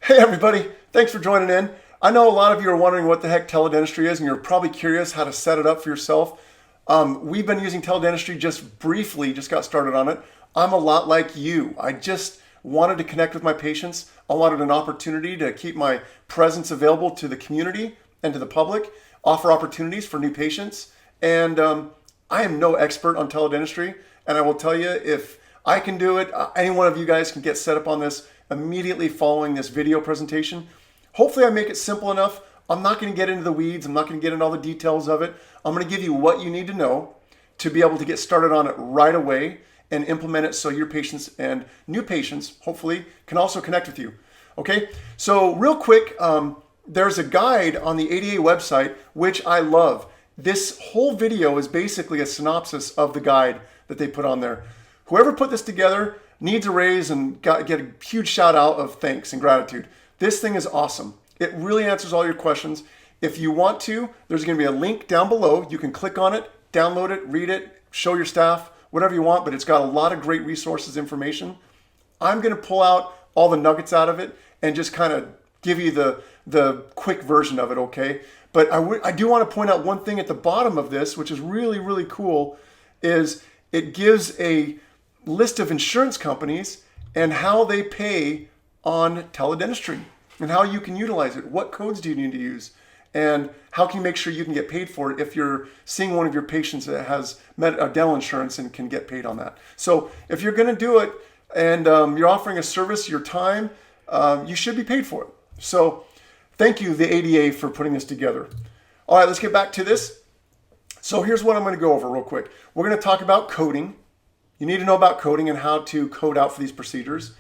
Hey everybody, thanks for joining in. I know a lot of you are wondering what the heck TeleDentistry is, and you're probably curious how to set it up for yourself. We've been using TeleDentistry just briefly, just got started on it. I'm a lot like you. I just wanted to connect with my patients. I wanted an opportunity to keep my presence available to the community and to the public, offer opportunities for new patients. And I am no expert on TeleDentistry, and I will tell you, if I can do it, any one of you guys can get set up on this immediately following this video presentation. Hopefully I make it simple enough. I'm not going to get into the weeds. I'm not going to get into all the details of it. I'm going to give you what you need to know to be able to get started on it right away and implement it so your patients and new patients, hopefully, can also connect with you. Okay, so real quick, there's a guide on the ADA website, which I love. This whole video is basically a synopsis of the guide that they put on there. Whoever put this together needs a raise and get a huge shout out of thanks and gratitude. This thing is awesome. It really answers all your questions. If you want to, there's going to be a link down below. You can click on it, download it, read it, show your staff, whatever you want, but it's got a lot of great resources, information. I'm going to pull out all the nuggets out of it and just kind of give you the quick version of it, okay? But I do want to point out one thing at the bottom of this, which is really, really cool, is it gives a list of insurance companies and how they pay on TeleDentistry and how you can utilize it. What codes do you need to use? And how can you make sure you can get paid for it if you're seeing one of your patients that has dental insurance and can get paid on that? So if you're going to do it and you're offering a service, your time, you should be paid for it. So thank you, the ADA, for putting this together. All right, let's get back to this. So here's what I'm going to go over real quick. We're going to talk about coding. You need to know about coding and how to code out for these procedures.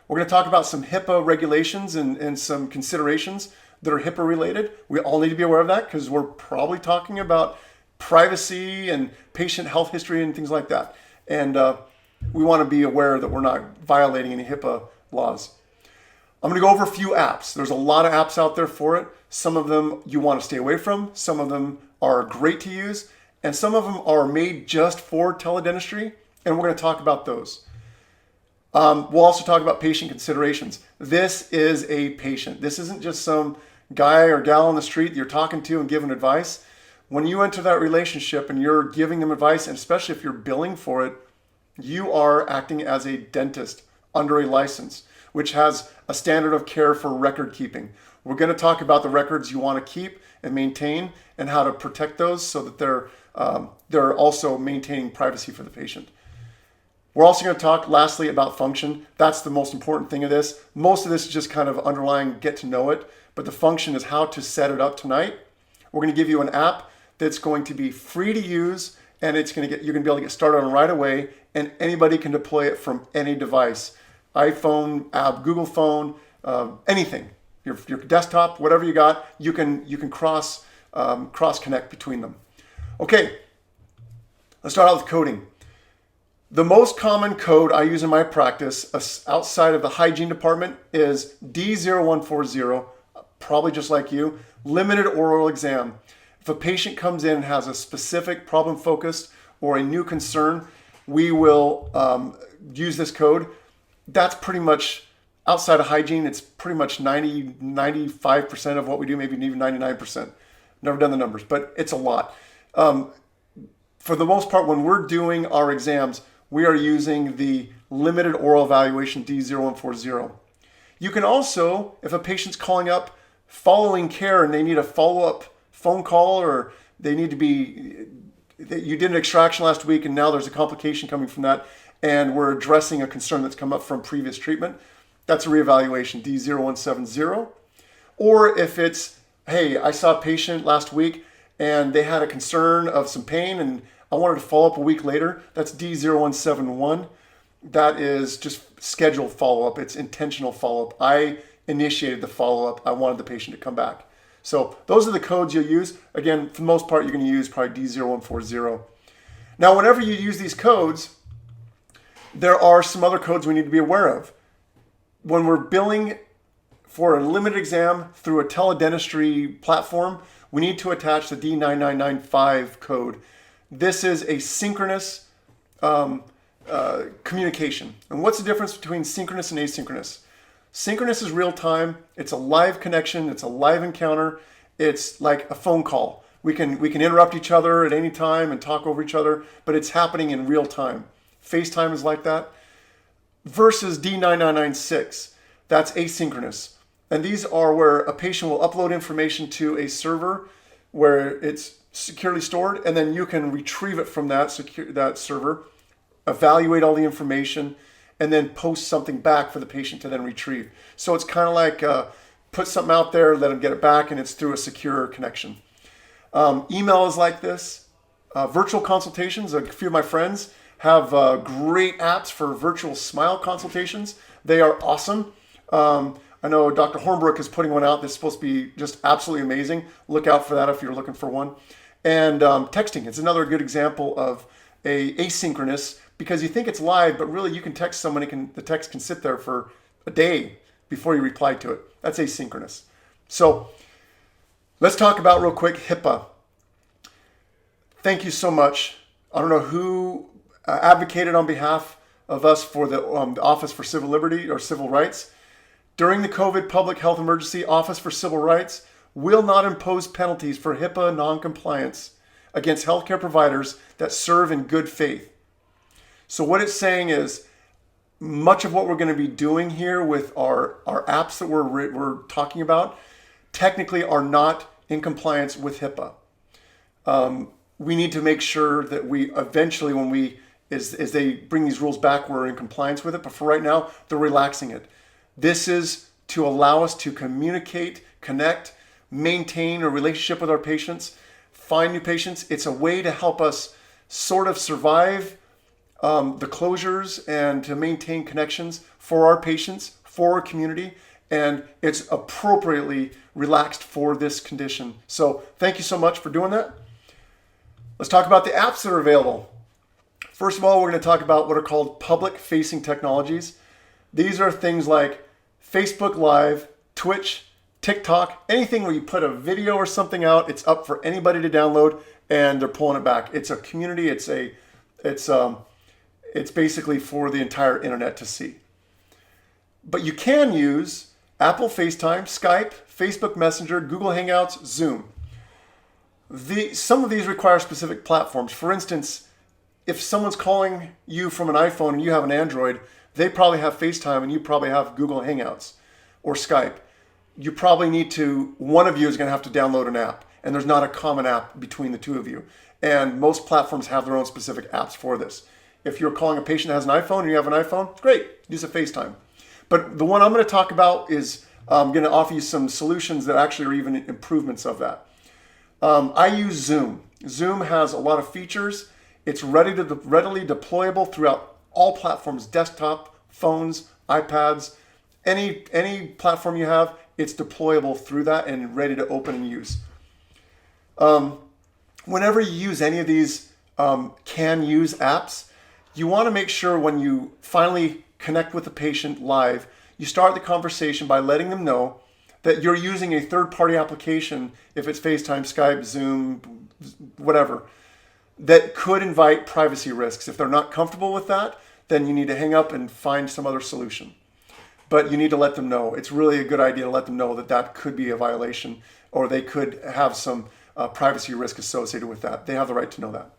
We're going to talk about some HIPAA regulations and some considerations that are HIPAA related. We all need to be aware of that because we're probably talking about privacy and patient health history and things like that. And we want to be aware that we're not violating any HIPAA laws. I'm going to go over a few apps. There's a lot of apps out there for it. Some of them you want to stay away from. Some of them are great to use. And some of them are made just for TeleDentistry. And we're going to talk about those. We'll also talk about patient considerations. This is a patient. This isn't just some guy or gal on the street that you're talking to and giving advice. When you enter that relationship and you're giving them advice, and especially if you're billing for it, you are acting as a dentist under a license, which has a standard of care for record keeping. We're going to talk about the records you want to keep and maintain and how to protect those so that they're also maintaining privacy for the patient. We're also going to talk lastly about function. That's the most important thing of this. Most of this is just kind of underlying get to know it, but the function is how to set it up tonight. We're going to give you an app that's going to be free to use, and you're going to be able to get started on right away, and anybody can deploy it from any device. iPhone, app, Google phone, anything. Your desktop, whatever you got, you can cross connect between them. Okay, let's start out with coding. The most common code I use in my practice outside of the hygiene department is D0140, probably just like you, limited oral exam. If a patient comes in and has a specific problem focused or a new concern, we will use this code. That's pretty much, outside of hygiene, it's pretty much 95% of what we do, maybe even 99%. Never done the numbers, but it's a lot. For the most part, when we're doing our exams, we are using the limited oral evaluation D0140. You can also, if a patient's calling up following care and they need a follow-up phone call, or they need to be, you did an extraction last week and now there's a complication coming from that, and we're addressing a concern that's come up from previous treatment, that's a reevaluation D0170. Or if it's, hey, I saw a patient last week and they had a concern of some pain and I wanted to follow up a week later, that's D0171. That is just scheduled follow-up. It's intentional follow-up. I initiated the follow-up. I wanted the patient to come back. So those are the codes you'll use. Again, for the most part, you're going to use probably D0140. Now, whenever you use these codes, there are some other codes we need to be aware of. When we're billing for a limited exam through a TeleDentistry platform, we need to attach the D9995 code. This is a synchronous communication. And what's the difference between synchronous and asynchronous? Synchronous is real time. It's a live connection. It's a live encounter. It's like a phone call. We can interrupt each other at any time and talk over each other, but it's happening in real time. FaceTime is like that. Versus D9996, that's asynchronous. And these are where a patient will upload information to a server where it's securely stored, and then you can retrieve it from that server, evaluate all the information, and then post something back for the patient to then retrieve. So it's kind of like put something out there, let them get it back, and it's through a secure connection. Email is like this. Virtual consultations, a few of my friends have great apps for virtual smile consultations. They are awesome. I know Dr. Hornbrook is putting one out that's supposed to be just absolutely amazing. Look out for that if you're looking for one. And texting, it's another good example of a asynchronous, because you think it's live, but really you can text someone, the text can sit there for a day before you reply to it. That's asynchronous. So let's talk about real quick HIPAA. Thank you so much. I don't know who advocated on behalf of us for the Office for Civil Liberty or Civil Rights. During the COVID public health emergency, Office for Civil Rights will not impose penalties for HIPAA noncompliance against healthcare providers that serve in good faith. So what it's saying is much of what we're going to be doing here with our apps that we're talking about technically are not in compliance with HIPAA. We need to make sure that we eventually, as they bring these rules back, we're in compliance with it. But for right now, they're relaxing it. This is to allow us to communicate, connect, maintain a relationship with our patients, find new patients. It's a way to help us sort of survive the closures and to maintain connections for our patients, for our community, and it's appropriately relaxed for this condition. So thank you so much for doing that. Let's talk about the apps that are available. First of all, we're going to talk about what are called public-facing technologies. These are things like Facebook Live, Twitch, TikTok, anything where you put a video or something out, it's up for anybody to download and they're pulling it back. It's a community, it's basically for the entire internet to see. But you can use Apple FaceTime, Skype, Facebook Messenger, Google Hangouts, Zoom. Some of these require specific platforms. For instance, if someone's calling you from an iPhone and you have an Android, they probably have FaceTime and you probably have Google Hangouts or Skype. You probably one of you is going to have to download an app, and there's not a common app between the two of you. And most platforms have their own specific apps for this. If you're calling a patient that has an iPhone and you have an iPhone, great, use a FaceTime. But the one I'm going to talk about is I'm going to offer you some solutions that actually are even improvements of that. I use Zoom. Zoom has a lot of features. It's readily deployable throughout all platforms, desktop, phones, iPads, any platform you have, it's deployable through that and ready to open and use. Whenever you use any of these can use apps, you want to make sure when you finally connect with the patient live, you start the conversation by letting them know that you're using a third-party application, if it's FaceTime, Skype, Zoom, whatever, that could invite privacy risks. If they're not comfortable with that, then you need to hang up and find some other solution. But you need to let them know. It's really a good idea to let them know that that could be a violation or they could have some privacy risk associated with that. They have the right to know that.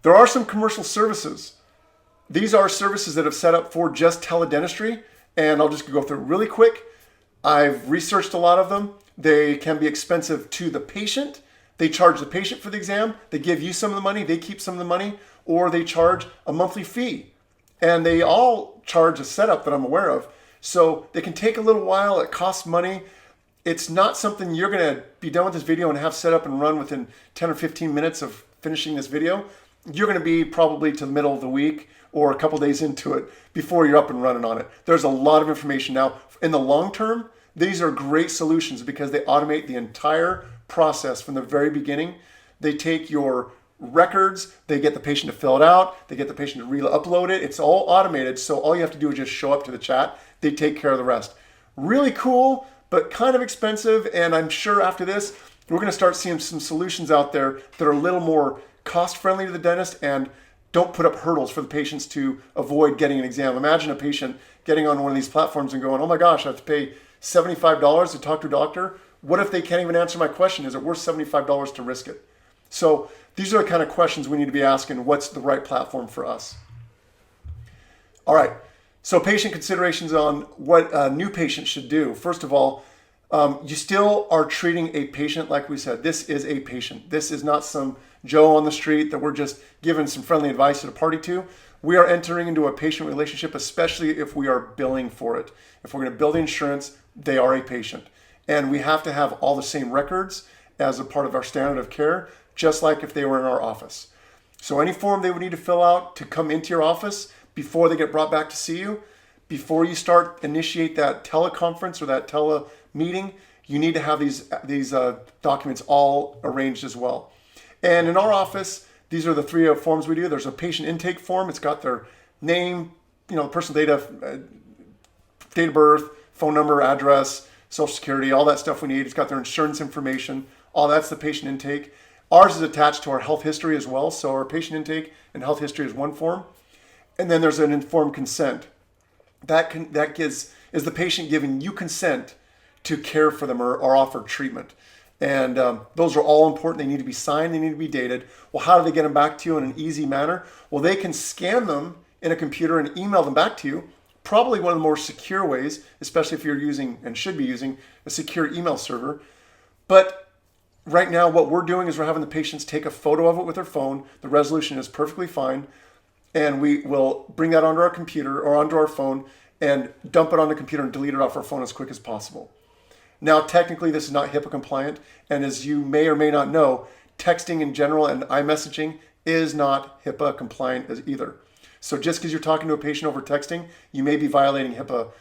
There are some commercial services. These are services that have set up for just teledentistry, and I'll just go through really quick. I've researched a lot of them. They can be expensive to the patient. They charge the patient for the exam. They give you some of the money. They keep some of the money, or they charge a monthly fee. And they all charge a setup that I'm aware of. So they can take a little while. It costs money. It's not something you're going to be done with this video and have set up and run within 10 or 15 minutes of finishing this video. You're going to be probably to the middle of the week or a couple days into it before you're up and running on it. There's a lot of information. Now, in the long term, these are great solutions because they automate the entire process from the very beginning. They take your records, they get the patient to fill it out, they get the patient to re-upload it. It's all automated, so all you have to do is just show up to the chat. They take care of the rest. Really cool, but kind of expensive, and I'm sure after this, we're going to start seeing some solutions out there that are a little more cost-friendly to the dentist and don't put up hurdles for the patients to avoid getting an exam. Imagine a patient getting on one of these platforms and going, oh my gosh, I have to pay $75 to talk to a doctor. What if they can't even answer my question? Is it worth $75 to risk it? So these are the kind of questions we need to be asking. What's the right platform for us? All right. So patient considerations on what a new patient should do. First of all, you still are treating a patient like we said. This is a patient. This is not some Joe on the street that we're just giving some friendly advice at a party to. We are entering into a patient relationship, especially if we are billing for it. If we're going to bill the insurance, they are a patient. And we have to have all the same records as a part of our standard of care, just like if they were in our office. So any form they would need to fill out to come into your office before they get brought back to see you, before you initiate that teleconference or that meeting, you need to have these documents all arranged as well. And in our office, these are the three forms we do. There's a patient intake form. It's got their name, personal data, date of birth, phone number, address, social security, all that stuff we need. It's got their insurance information. All that's the patient intake. Ours is attached to our health history as well. So our patient intake and health history is one form. And then there's an informed consent. That is the patient giving you consent to care for them or offer treatment. And those are all important. They need to be signed. They need to be dated. Well, how do they get them back to you in an easy manner? Well, they can scan them in a computer and email them back to you. Probably one of the more secure ways, especially if you're using and should be using a secure email server. But right now, what we're doing is we're having the patients take a photo of it with their phone. The resolution is perfectly fine. And we will bring that onto our computer or onto our phone and dump it on the computer and delete it off our phone as quick as possible. Now, technically, this is not HIPAA compliant. And as you may or may not know, texting in general and iMessaging is not HIPAA compliant as either. So just because you're talking to a patient over texting, you may be violating HIPAA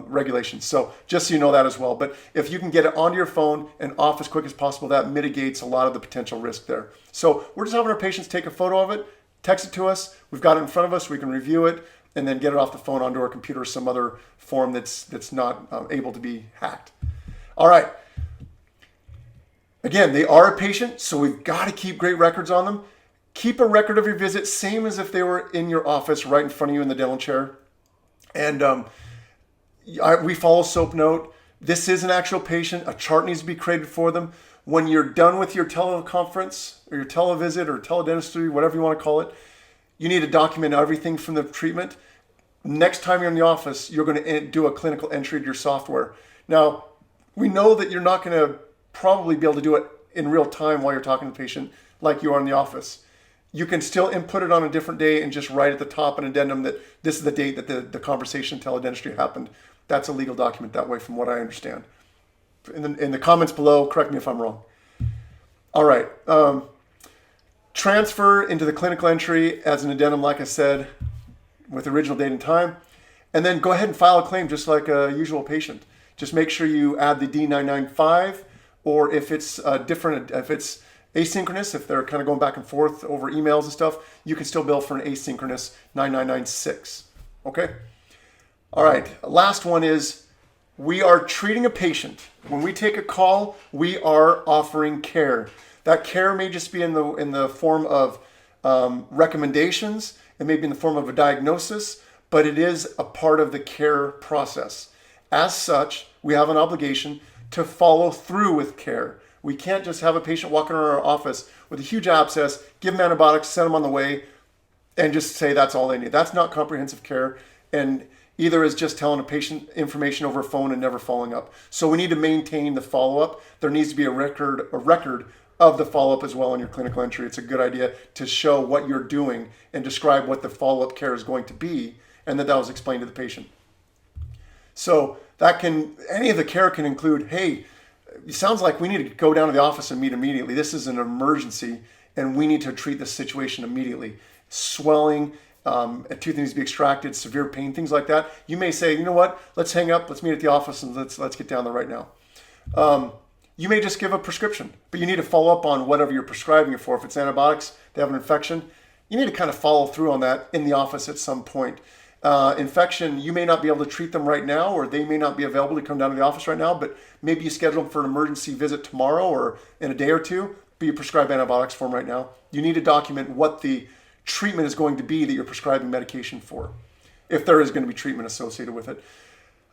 regulations. So just so you know that as well. But if you can get it onto your phone and off as quick as possible, that mitigates a lot of the potential risk there. So we're just having our patients take a photo of it, text it to us. We've got it in front of us. We can review it and then get it off the phone onto our computer or some other form that's not able to be hacked. All right. Again, they are a patient, so we've got to keep great records on them. Keep a record of your visit, same as if they were in your office right in front of you in the dental chair. And we follow SOAP note. This is an actual patient. A chart needs to be created for them. When you're done with your teleconference or your televisit or teledentistry, whatever you want to call it, you need to document everything from the treatment. Next time you're in the office, you're going to do a clinical entry to your software. Now, we know that you're not going to probably be able to do it in real time while you're talking to the patient like you are in the office. You can still input it on a different day and just write at the top an addendum that this is the date that the conversation in teledentistry happened. That's a legal document that way from what I understand. In the comments below, correct me if I'm wrong. All right. Transfer into the clinical entry as an addendum, like I said, with the original date and time. And then go ahead and file a claim just like a usual patient. Just make sure you add the D995, or if it's different, if it's asynchronous, if they're kind of going back and forth over emails and stuff, you can still bill for an asynchronous 9996. Okay? All right. Last one is we are treating a patient. When we take a call, we are offering care. That care may just be in the form of recommendations. It may be in the form of a diagnosis, but it is a part of the care process. As such, we have an obligation to follow through with care. We can't just have a patient walking around our office with a huge abscess, give them antibiotics, send them on the way, and just say that's all they need. That's not comprehensive care, and either is just telling a patient information over a phone and never following up. So we need to maintain the follow-up. There needs to be a record of the follow-up as well in your clinical entry. It's a good idea to show what you're doing and describe what the follow-up care is going to be, and that was explained to the patient. So any of the care can include, hey, it sounds like we need to go down to the office and meet immediately. This is an emergency and we need to treat this situation immediately. Swelling, a tooth needs to be extracted, severe pain, things like that. You may say, you know what, let's hang up, let's meet at the office and let's get down there right now. You may just give a prescription, but you need to follow up on whatever you're prescribing it for. If it's antibiotics, they have an infection, you need to kind of follow through on that in the office at some point. Infection, you may not be able to treat them right now, or they may not be available to come down to the office right now, but maybe you schedule them for an emergency visit tomorrow or in a day or two, but you prescribe antibiotics for them right now. You need to document what the treatment is going to be that you're prescribing medication for. if there is going to be treatment associated with it.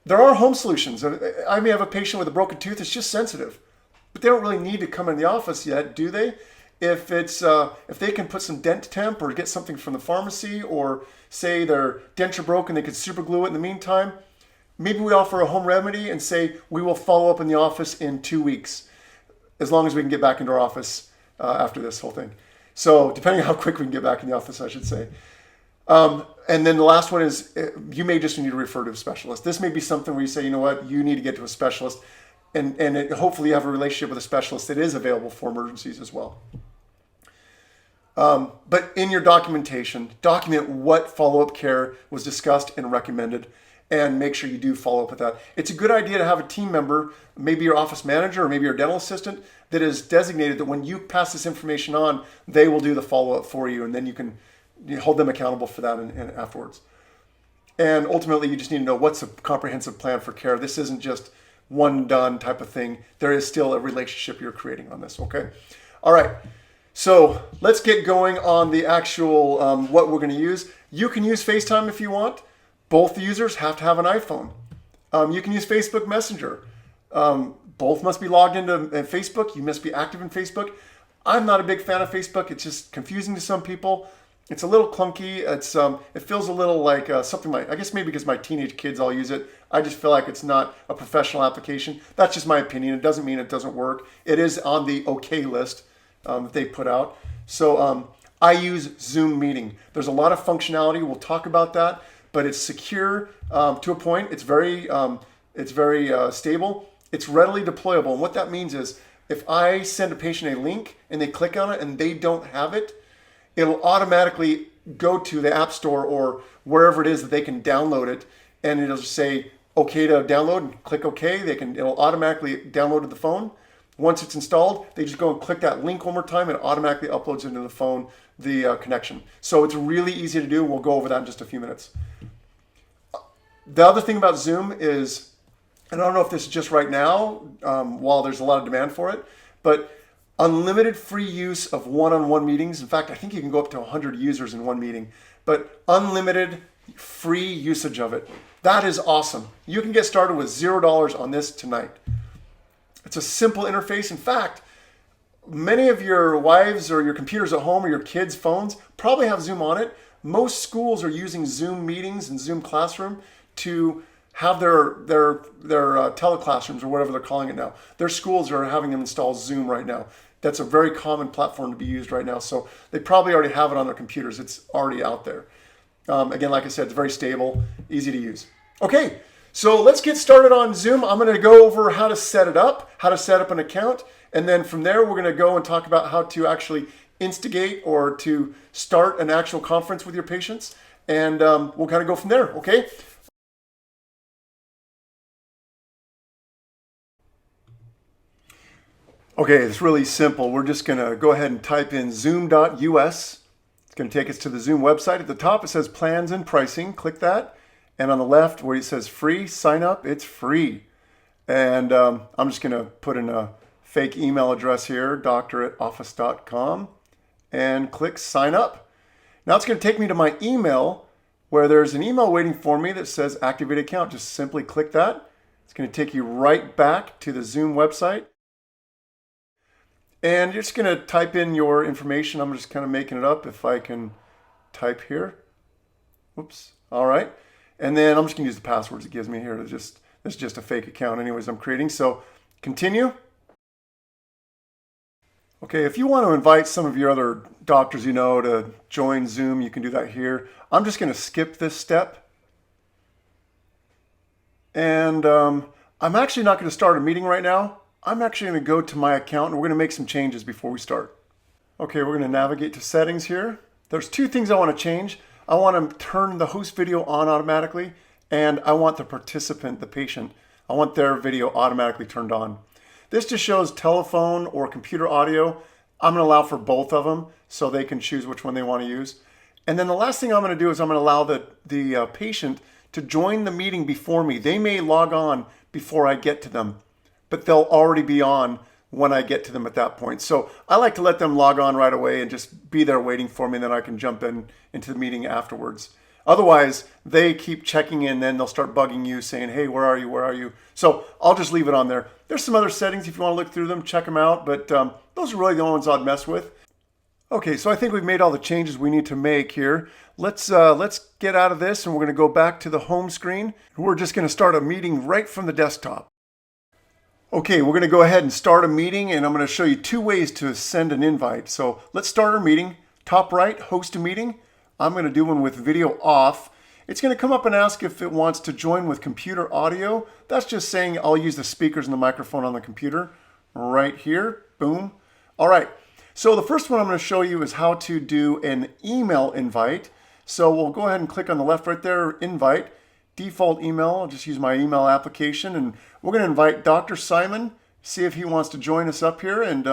There are home solutions. I may have a patient with a broken tooth that's just sensitive, but they don't really need to come in the office yet, do they? If they can put some dent temp or get something from the pharmacy, or say their denture broke and they could super glue it in the meantime, maybe we offer a home remedy and say we will follow up in the office in 2 weeks, as long as we can get back into our office after this whole thing. So depending on how quick we can get back in the office, I should say. And then the last one is you may just need to refer to a specialist. This may be something where you say, you know what, you need to get to a specialist, and hopefully you have a relationship with a specialist that is available for emergencies as well. But in your documentation, document what follow-up care was discussed and recommended, and make sure you do follow up with that. It's a good idea to have a team member, maybe your office manager or maybe your dental assistant, that is designated that when you pass this information on, they will do the follow-up for you, and then you can hold them accountable for that and afterwards. And ultimately, you just need to know what's a comprehensive plan for care. This isn't just one done type of thing. There is still a relationship you're creating on this, okay? All right, so let's get going on the actual what we're going to use. You can use FaceTime if you want. Both users have to have an iPhone. You can use Facebook Messenger. Both must be logged into Facebook. You must be active in Facebook. I'm not a big fan of Facebook. It's just confusing to some people. It's a little clunky. It feels a little like something like, I guess maybe because my teenage kids all use it. I just feel like it's not a professional application. That's just my opinion. It doesn't mean it doesn't work. It is on the okay list that they put out. So I use Zoom Meeting. There's a lot of functionality. We'll talk about that, but it's secure to a point. It's very stable. It's readily deployable. And what that means is if I send a patient a link and they click on it and they don't have it, it'll automatically go to the App Store or wherever it is that they can download it, and it'll just say okay to download, and click OK. It'll automatically download to the phone. Once it's installed, they just go and click that link one more time, and it automatically uploads into the phone the connection. So it's really easy to do. We'll go over that in just a few minutes. The other thing about Zoom is, and I don't know if this is just right now, while there's a lot of demand for it, but unlimited free use of one-on-one meetings. In fact, I think you can go up to 100 users in one meeting, but unlimited free usage of it. That is awesome. You can get started with $0 on this tonight. It's a simple interface. In fact, many of your wives or your computers at home or your kids' phones probably have Zoom on it. Most schools are using Zoom meetings and Zoom Classroom to have their teleclassrooms, or whatever they're calling it now. Their schools are having them install Zoom right now. That's a very common platform to be used right now. So they probably already have it on their computers. It's already out there. Again, like I said, it's very stable, easy to use. Okay, so let's get started on Zoom. I'm going to go over how to set it up, how to set up an account. And then from there, we're going to go and talk about how to actually instigate or to start an actual conference with your patients. And we'll kind of go from there, okay? Okay, it's really simple. We're just going to go ahead and type in zoom.us. It's going to take us to the Zoom website. At the top, it says plans and pricing. Click that. And on the left, where it says free, sign up, it's free. And I'm just going to put in a fake email address here, doctor@office.com, and click sign up. Now it's going to take me to my email, where there's an email waiting for me that says activate account. Just simply click that. It's going to take you right back to the Zoom website. And you're just going to type in your information. I'm just kind of making it up if I can type here. Oops. All right. And then I'm just going to use the passwords it gives me here. It's just a fake account anyways I'm creating. So continue. Okay, if you want to invite some of your other doctors you know to join Zoom, you can do that here. I'm just going to skip this step. And I'm actually not going to start a meeting right now. I'm actually going to go to my account and we're going to make some changes before we start. Okay, we're going to navigate to settings here. There's two things I want to change. I want to turn the host video on automatically, and I want the participant, the patient, I want their video automatically turned on. This just shows telephone or computer audio. I'm going to allow for both of them so they can choose which one they want to use. And then the last thing I'm going to do is I'm going to allow the patient to join the meeting before me. They may log on before I get to them, but they'll already be on when I get to them at that point. So I like to let them log on right away and just be there waiting for me, and then I can jump into the meeting afterwards. Otherwise, they keep checking in, then they'll start bugging you saying, hey, where are you? Where are you? So I'll just leave it on there. There's some other settings if you want to look through them, check them out, but those are really the only ones I'd mess with. Okay, so I think we've made all the changes we need to make here. Let's get out of this and we're going to go back to the home screen. We're just going to start a meeting right from the desktop. Okay, we're going to go ahead and start a meeting, and I'm going to show you 2 ways to send an invite. So let's start our meeting. Top right, host a meeting. I'm going to do one with video off. It's going to come up and ask if it wants to join with computer audio. That's just saying I'll use the speakers and the microphone on the computer right here. Boom. All right. So the first one I'm going to show you is how to do an email invite. So we'll go ahead and click on the left right there, invite. Default email, I'll just use my email application, and we're going to invite Dr. Simon, see if he wants to join us up here, and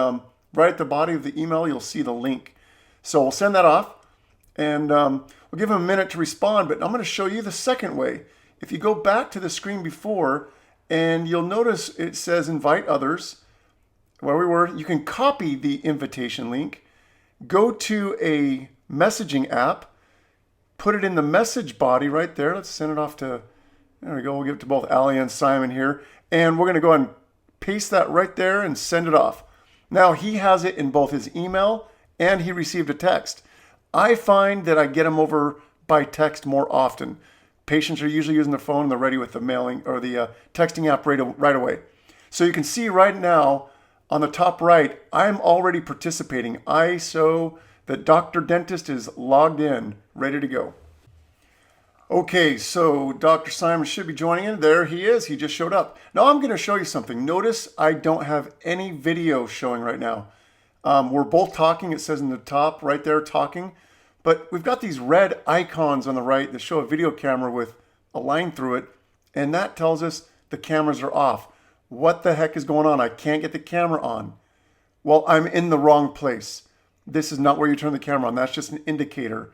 right at the body of the email you'll see the link. So we'll send that off, and we'll give him a minute to respond, but I'm going to show you the second way. If you go back to the screen before, and you'll notice it says invite others, where we were, you can copy the invitation link, go to a messaging app, put it in the message body right there. Let's send it off to, there we go. We'll give it to both Ali and Simon here. And we're going to go and paste that right there and send it off. Now he has it in both his email and he received a text. I find that I get them over by text more often. Patients are usually using their phone and they're ready with the mailing or the texting app right away. So you can see right now on the top right, I'm already participating. I show that Dr. Dentist is logged in, ready to go. Okay, so Dr. Simon should be joining in. There he is. He just showed up. Now I'm going to show you something. Notice I don't have any video showing right now. We're both talking. It says in the top right there, talking. But we've got these red icons on the right that show a video camera with a line through it. And that tells us the cameras are off. What the heck is going on? I can't get the camera on. Well, I'm in the wrong place. This is not where you turn the camera on. That's just an indicator.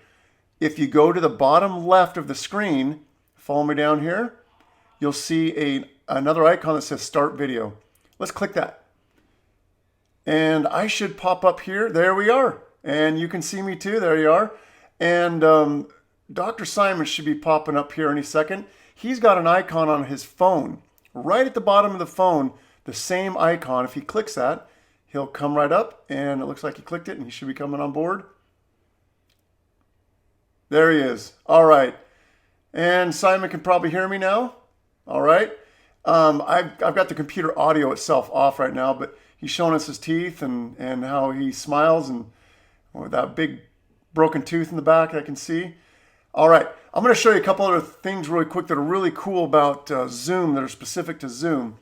If you go to the bottom left of the screen, follow me down here, you'll see another icon that says Start Video. Let's click that. And I should pop up here. There we are. And you can see me too. There you are. And Dr. Simon should be popping up here any second. He's got an icon on his phone. Right at the bottom of the phone, the same icon. If he clicks that, he'll come right up, and it looks like he clicked it, and he should be coming on board. There he is. All right. And Simon can probably hear me now. All right. I've got the computer audio itself off right now, but he's showing us his teeth and how he smiles, and with that big broken tooth in the back I can see. All right. I'm going to show you a couple other things really quick that are really cool about Zoom, that are specific to Zoom.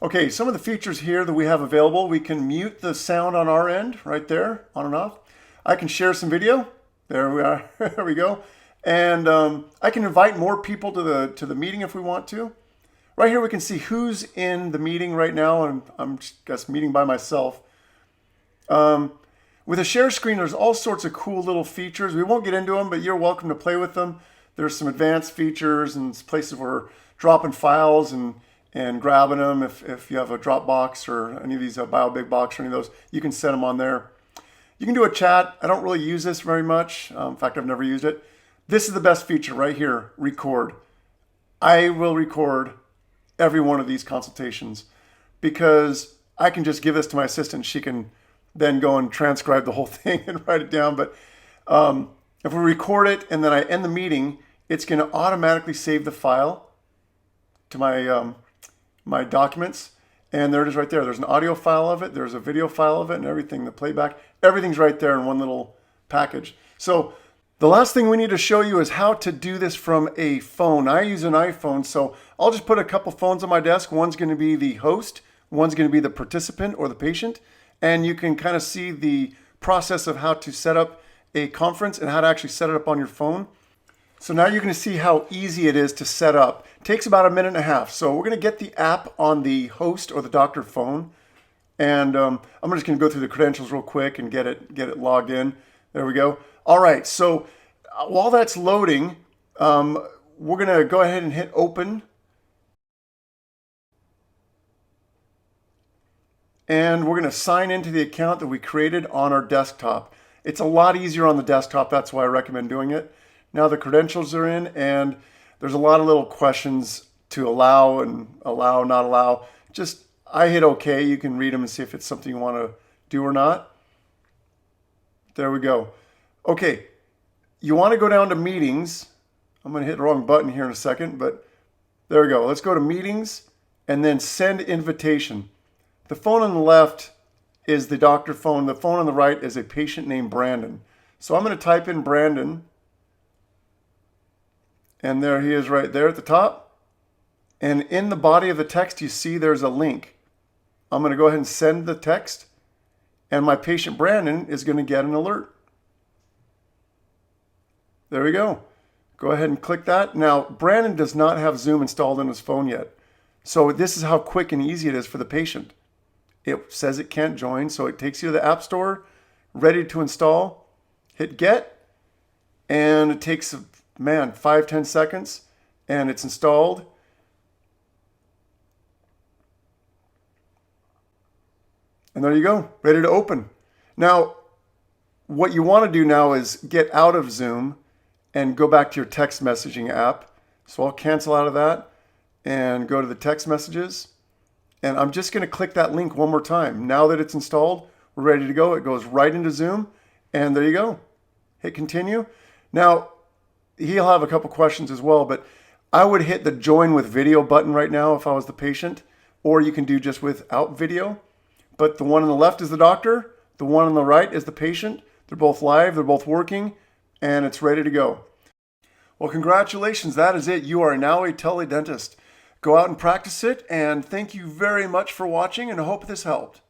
Okay, some of the features here that we have available, we can mute the sound on our end, right there, on and off. I can share some video. There we are. There we go. And I can invite more people to the meeting if we want to. Right here we can see who's in the meeting right now, and I'm just meeting by myself. With a share screen, there's all sorts of cool little features. We won't get into them, but you're welcome to play with them. There's some advanced features and places where we're dropping files and grabbing them. If you have a Dropbox or any of these BioBigBox or any of those, you can set them on there. You can do a chat. I don't really use this very much. In fact, I've never used it. This is the best feature right here, record. I will record every one of these consultations because I can just give this to my assistant. She can then go and transcribe the whole thing and write it down. But if we record it and then I end the meeting, it's going to automatically save the file to my my documents, and there it is right there. There's an audio file of it, there's a video file of it, and everything, the playback, everything's right there in one little package. So the last thing we need to show you is how to do this from a phone. I use an iPhone, so I'll just put a couple phones on my desk. One's going to be the host, one's going to be the participant or the patient, and you can kind of see the process of how to set up a conference and how to actually set it up on your phone. So now you're going to see how easy it is to set up. It takes about a minute and a half. So we're going to get the app on the host or the doctor phone. And I'm just going to go through the credentials real quick and get it logged in. There we go. All right. So while that's loading, we're going to go ahead and hit open. And we're going to sign into the account that we created on our desktop. It's a lot easier on the desktop. That's why I recommend doing it. Now the credentials are in, and there's a lot of little questions to allow and allow, not allow. Just, I hit OK. You can read them and see if it's something you want to do or not. There we go. Okay, you want to go down to meetings. I'm going to hit the wrong button here in a second, but there we go. Let's go to meetings and then send invitation. The phone on the left is the doctor phone. The phone on the right is a patient named Brandon. So I'm going to type in Brandon. And there he is right there at the top. And in the body of the text, you see there's a link. I'm going to go ahead and send the text. And my patient Brandon is going to get an alert. There we go. Go ahead and click that. Now, Brandon does not have Zoom installed on his phone yet. So this is how quick and easy it is for the patient. It says it can't join, so it takes you to the App Store, ready to install. Hit Get, and it takes, 5-10 seconds, and it's installed. And there you go, ready to open. Now, what you want to do now is get out of Zoom and go back to your text messaging app. So I'll cancel out of that and go to the text messages. And I'm just going to click that link one more time. Now that it's installed, we're ready to go. It goes right into Zoom. And there you go. Hit continue. Now, he'll have a couple questions as well, but I would hit the join with video button right now if I was the patient, or you can do just without video. But the one on the left is the doctor. The one on the right is the patient. They're both live. They're both working, and it's ready to go. Well, congratulations. That is it. You are now a teledentist. Go out and practice it, and thank you very much for watching, and I hope this helped.